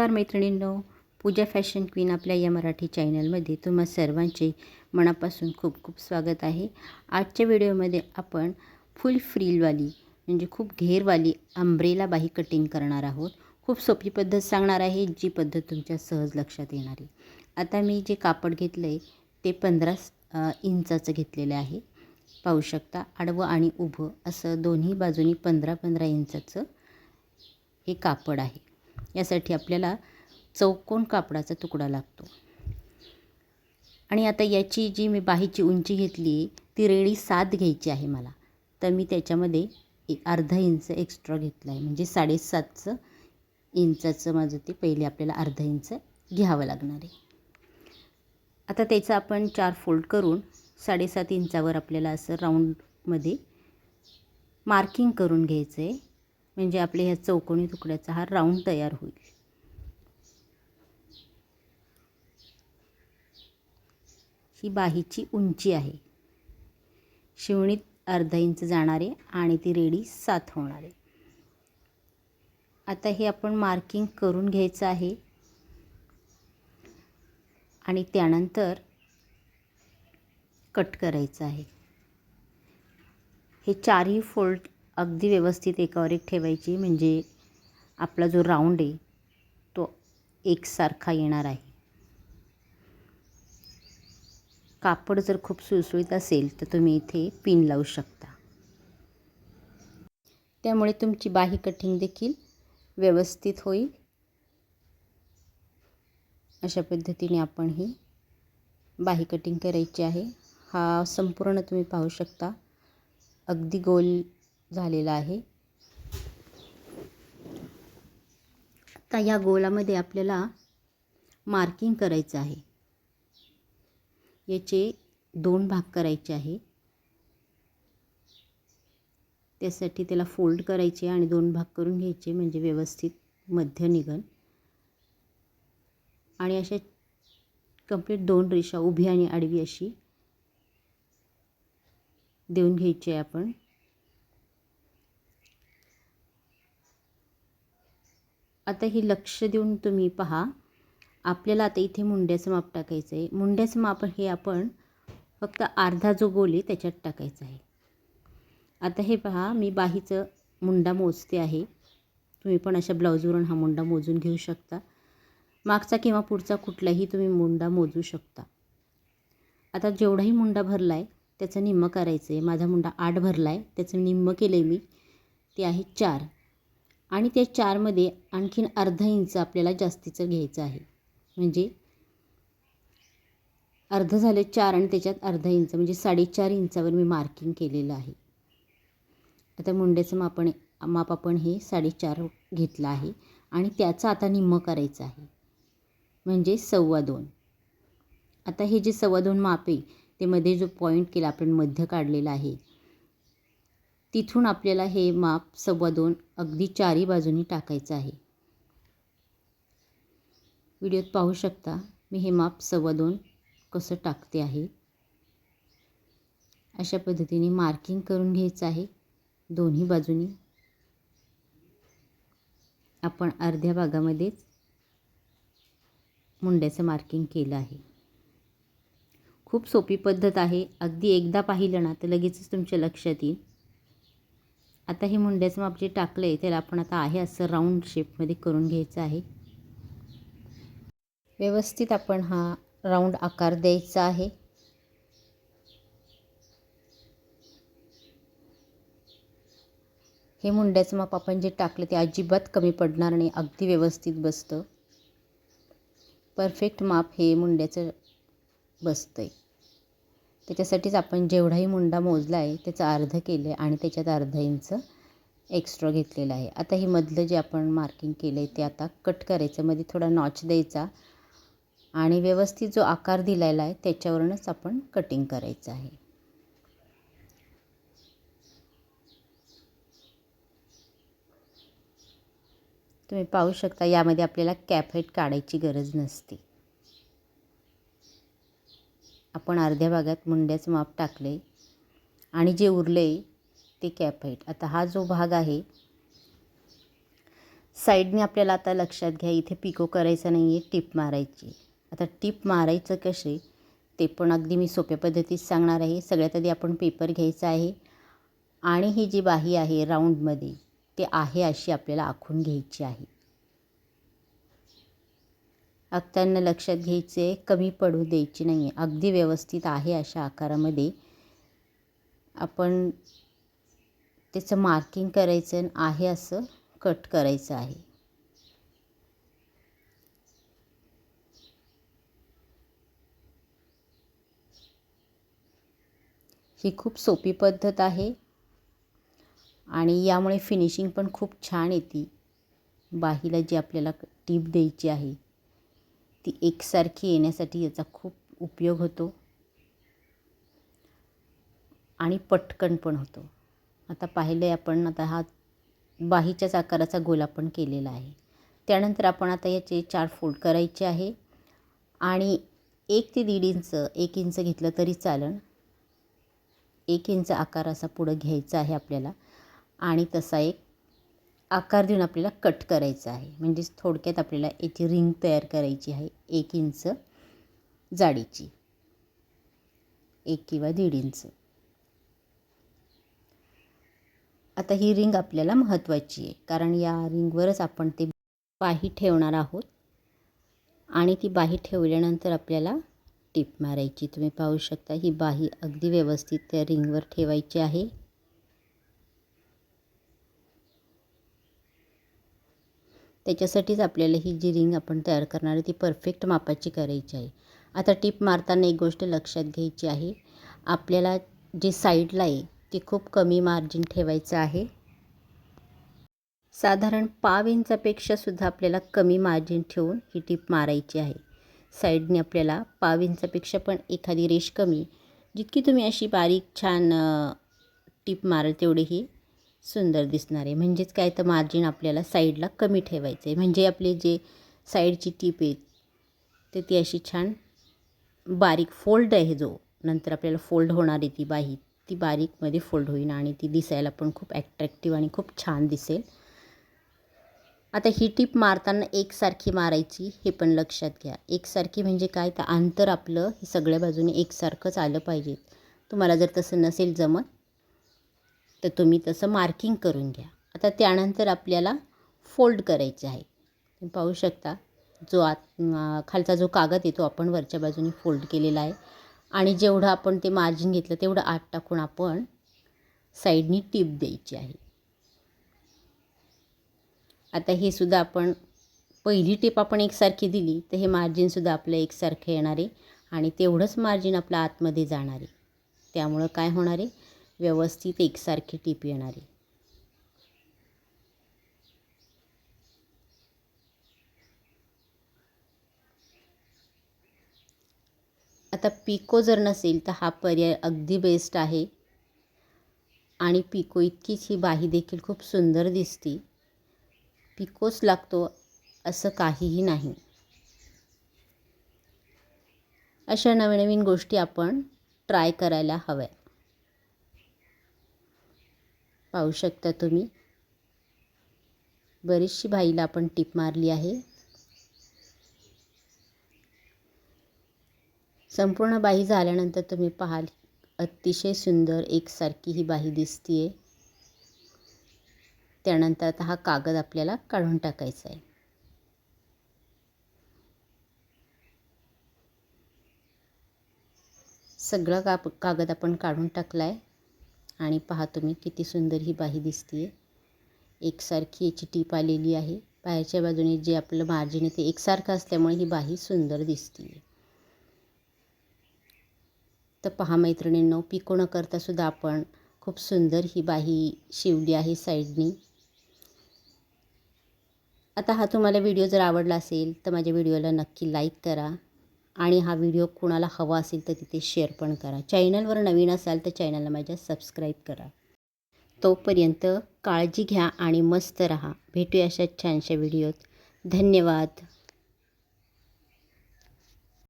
नमस्कार मैत्रिणींनो, पूजा fashion queen आपल्या या मराठी चॅनलमध्ये तुम्हा सर्वांचे मनापासून खूप खूप स्वागत आहे। आजच्या व्हिडिओमध्ये आपण फुल फ्रिलवाली म्हणजे खूप घेरवाली अंब्रेला बाही कटिंग करणार आहोत। खूप सोपी पद्धत सांगणार आहे, जी पद्धत तुमच्या सहज लक्षात येणार आहे। आता मी जे कापड घेतलं आहे ते 15 इंचाचं घेतलेलं आहे। पाहू शकता, आडवं आणि उभं असं दोन्ही बाजूनी 15-15 इंचाचं हे कापड आहे। यासाठी आपल्याला चौकोन कापडाचा तुकडा लागतो। आणि आता याची जी मी बाहीची उंची घेतली ती रेडी 7 घ्यायची आहे मला, तर मी त्याच्यामध्ये अर्धा इंच एक्स्ट्रा घेतला आहे, म्हणजे 7.5 इंचाचं माझं ते पहिले आपल्याला अर्धा इंच घ्यावं लागणार आहे। आता त्याचं आपण 4 फोल्ड करून 7.5 इंचावर आपल्याला असं राऊंडमध्ये मार्किंग करून घ्यायचं आहे, म्हणजे आपल्या ह्या चौकोनी तुकड्याचा हा राऊंड तयार होईल। ही बाहीची उंची आहे, शिवणीत अर्धा इंच जाणार आहे आणि ती रेडी 7 होणार आहे। आता हे आपण मार्किंग करून घ्यायचं आहे आणि त्यानंतर कट करायचं आहे। हे चारही फोल्ड अगदी व्यवस्थित एकावर एक ठेवायची, म्हणजे आपला जो राऊंड आहे तो एकसारखा येणार आहे। कापड जर खूप सुळसुळीत असेल तर तुम्ही इथे पिन लावू शकता, त्यामुळे तुमची बाही कटिंग देखील व्यवस्थित होईल। अशा पद्धतीने आपण ही बाही कटिंग करायची आहे। हा संपूर्ण तुम्ही पाहू शकता अगदी गोल झालेला आहे। आता या गोलामध्ये आपल्याला मार्किंग करायचं आहे। याचे 2 भाग करायचे आहे, त्यासाठी त्याला फोल्ड करायचे आणि 2 भाग करून घ्यायचे, म्हणजे व्यवस्थित मध्य निघेल। आणि अशा कंप्लीट 2 रेषा उभी आणि आडवी अशी देऊन घ्यायची आहे आपण। आता ही लक्ष देऊन तुम्ही पहा, आपल्याला आता इथे मुंड्याचं माप टाकायचं आहे। मुंड्याचं माप हे आपण फक्त अर्धा जो गोल आहे त्याच्यात टाकायचं आहे। आता हे पहा, मी बाहीचं मुंडा मोजते आहे। तुम्ही पण अशा ब्लाऊजवरून हा मुंडा मोजून घेऊ शकता। मागचा किंवा पुढचा कुठलाही तुम्ही मुंडा मोजू शकता। आता जेवढाही मुंडा भरला आहे त्याचं निम्मं करायचं आहे। माझा मुंडा 8 भरला आहे, त्याचं निम्मं केलं आहे मी, ते आहे 4। आणि त्या 4मध्ये आणखीन अर्धा इंच आपल्याला जास्तीचं घ्यायचं आहे, म्हणजे अर्ध झाले 4 आणि त्याच्यात अर्धा इंच, म्हणजे 4.5 इंचावर मी मार्किंग केलेलं आहे। आता मुंड्याचं माप आपण हे 4.5 घेतलं आहे आणि त्याचं आता निम्मं करायचं आहे, म्हणजे 2.25। आता हे जे 2.25 माप आहे ते मध्ये जो पॉईंट केला आपण मध्य काढलेला आहे, तिथून आपल्याला हे माप 2.25 अगदी चारही बाजूनी टाकायचं आहे। व्हिडिओत पाहू शकता मी हे माप 2.25 कसं टाकते आहे। अशा पद्धतीने मार्किंग करून घ्यायचं आहे दोन्ही बाजूनी। आपण अर्ध्या भागामध्येच मुंड्याचं मार्किंग केलं आहे। खूप सोपी पद्धत आहे, अगदी एकदा पाहिलं ना तर लगेचच तुमच्या लक्षात येईल। आता हे मुंड्याचं माप जे टाकलं आहे त्याला आपण आता आहे असं राऊंड शेपमध्ये करून घ्यायचं आहे। व्यवस्थित आपण हा राऊंड आकार द्यायचा आहे। हे मुंड्याचं माप आपण जे टाकलं ते अजिबात कमी पडणार नाही, अगदी व्यवस्थित बसतं। परफेक्ट माप हे मुंड्याचं बसतं आहे। त्याच्यासाठीच आपण जेवढाही मुंडा मोजला आहे त्याचं अर्ध केलं आहे आणि त्याच्यात अर्धा इंच एक्स्ट्रा घेतलेला आहे। आता हे मधलं जे आपण मार्किंग केलं आहे ते आता कट करायचं, मध्ये थोडा नॉच द्यायचा आणि व्यवस्थित जो आकार दिलेला आहे त्याच्यावरूनच आपण कटिंग करायचं आहे। तुम्ही पाहू शकता यामध्ये आपल्याला कॅप हेड काढायची गरज नसते। आपण अर्ध्या भागात मुंड्याचं माप टाकले आणि जे उरले ते कॅप हेड। आता हा जो भाग आहे साईडने आपल्याला आता लक्षात घ्या, इथे पिको करायचं नाही आहे, टिप मारायची. आता टिप मारायचं कसे ते पण अगदी मी सोप्या पद्धतीत सांगणार आहे. सगळ्यात आधी आपण पेपर घ्यायचा आहे आणि ही जी बाही आहे राऊंडमध्ये ते आहे अशी आपल्याला आखून घ्यायची आहे. आखताना लक्षात घ्यायचे कमी पडू द्यायची नाही आहे, अगदी व्यवस्थित आहे अशा आकारामध्ये आपण त्याचं मार्किंग करायचं आहे असं कट करायचं आहे. ही खूप सोपी पद्धत आहे आणि यामुळे फिनिशिंग पण खूप छान येते. बाहीला जी आपल्याला टीप द्यायची आहे ती एकसारखी येण्यासाठी याचा खूप उपयोग होतो आणि पटकन पण होतो. आता पाहिलं आहे आपण, आता हा बाहीच्याच आकाराचा गोल आपण केलेला आहे. त्यानंतर आपण आता याचे 4 फोल्ड करायचे आहे आणि 1 ते 1.5 इंच, 1 इंच घेतलं तरी चालेल. 1 इंच आकार असा पुढं घ्यायचा आहे आपल्याला आणि तसा एक आकार देऊन आपल्याला कट करायचा आहे. म्हणजेच थोडक्यात आपल्याला याची रिंग तयार करायची आहे 1 इंच जाडीची, 1 किंवा 1.5 इंच. आता ही रिंग आपल्याला महत्त्वाची आहे, कारण या रिंगवरच आपण ते बाही ठेवणार आहोत आणि ती बाही ठेवल्यानंतर आपल्याला टिप मारायची. तुम्ही पाहू शकता ही बाही अगदी व्यवस्थित त्या रिंगवर ठेवायची आहे. त्याच्यासाठीच आपल्याला ही जी रिंग आपण तयार करणार आहे ती परफेक्ट मापाची करायची आहे. आता टिप मारताना एक गोष्ट लक्षात घ्यायची आहे, आपल्याला जे साईडला आहे ते खूप कमी मार्जिन ठेवायचं आहे. साधारण पाव इंचापेक्षा सुद्धा आपल्याला कमी मार्जिन ठेवून ही टिप मारायची आहे. साईडने आपल्याला पाव इंचापेक्षा पण एखादी रेष कमी, जितकी तुम्ही अशी बारीक छान टिप माराल तेवढी ही सुंदर दिसणार आहे. म्हणजेच काय, तर मार्जिन आपल्याला साईडला कमी ठेवायचं आहे. म्हणजे आपले जे साईडची टिप आहे तर ती अशी छान बारीक फोल्ड आहे, जो नंतर आपल्याला फोल्ड होणार आहे ती बाही, ती बारीकमध्ये फोल्ड होईल आणि ती दिसायला पण खूप ॲट्रॅक्टिव्ह आणि खूप छान दिसेल. आता ही टिप मारताना एकसारखी मारायची हे पण लक्षात घ्या. एकसारखी म्हणजे काय, तर अंतर आपलं हे सगळ्या बाजूने एकसारखंच आलं पाहिजे. तुम्हाला जर तसं नसेल जमत तर तुम्ही तसं मार्किंग करून घ्या. आता त्यानंतर आपल्याला फोल्ड करायचे आहे. तुम्ही पाहू शकता जो खालचा जो कागद आहे तो आपण वरच्या बाजूने फोल्ड केलेला आहे आणि जेवढं आपण ते मार्जिन घेतलं तेवढं आत टाकून आपण साईडनी टिप द्यायची आहे. आता हे सुद्धा आपण पहिली टिप आपण एकसारखी दिली तर हे मार्जिनसुद्धा आपलं एकसारखं येणार आहे आणि तेवढंच मार्जिन आपलं आतमध्ये जाणार आहे. त्यामुळं काय होणार आहे, व्यवस्थित एकसारखी टिप येणार आहे. आता पिको जर नसेल तर हा पर्याय अगदी बेस्ट आहे आणि पिको इतकीच ही बाही देखील खूप सुंदर दिसते. पिकोच लागतो असं काहीही नाही. अशा नवीन गोष्टी आपण ट्राय करायला हव्या. पाहू शकता तुम्ही बरीचशी बाहीला आपण टिप मारली आहे. संपूर्ण बाही झाल्यानंतर तुम्ही पाहाल अतिशय सुंदर एकसारखी ही बाही दिसते. त्यानंतर आता हा कागद आपल्याला काढून टाकायचा आहे. सगळा कागद आपण काढून टाकला आहे आणि पहा तुम्ही किती सुंदर ही बाही दिसते. एकसारखी याची टीप आलेली आहे. बाहेरच्या बाजूने जे आपलं मार्जिन आहे ते एकसारखं असल्यामुळे ही बाही सुंदर दिसते. तर पहा मैत्रिणींनो, पिको न करता सुद्धा आपण खूप सुंदर ही बाही शिवली आहे साईडनी. आता हा तुम्हाला व्हिडिओ जर आवडला असेल तर माझ्या व्हिडिओला नक्की लाईक करा आणि हा व्हिडिओ कुणाला हवा असेल तर तिथे शेअर पण करा. चॅनलवर नवीन असाल तर चॅनलला माझ्या सबस्क्राईब करा. तोपर्यंत काळजी घ्या आणि मस्त रहा. भेटूया अशा छानशा व्हिडिओत. धन्यवाद.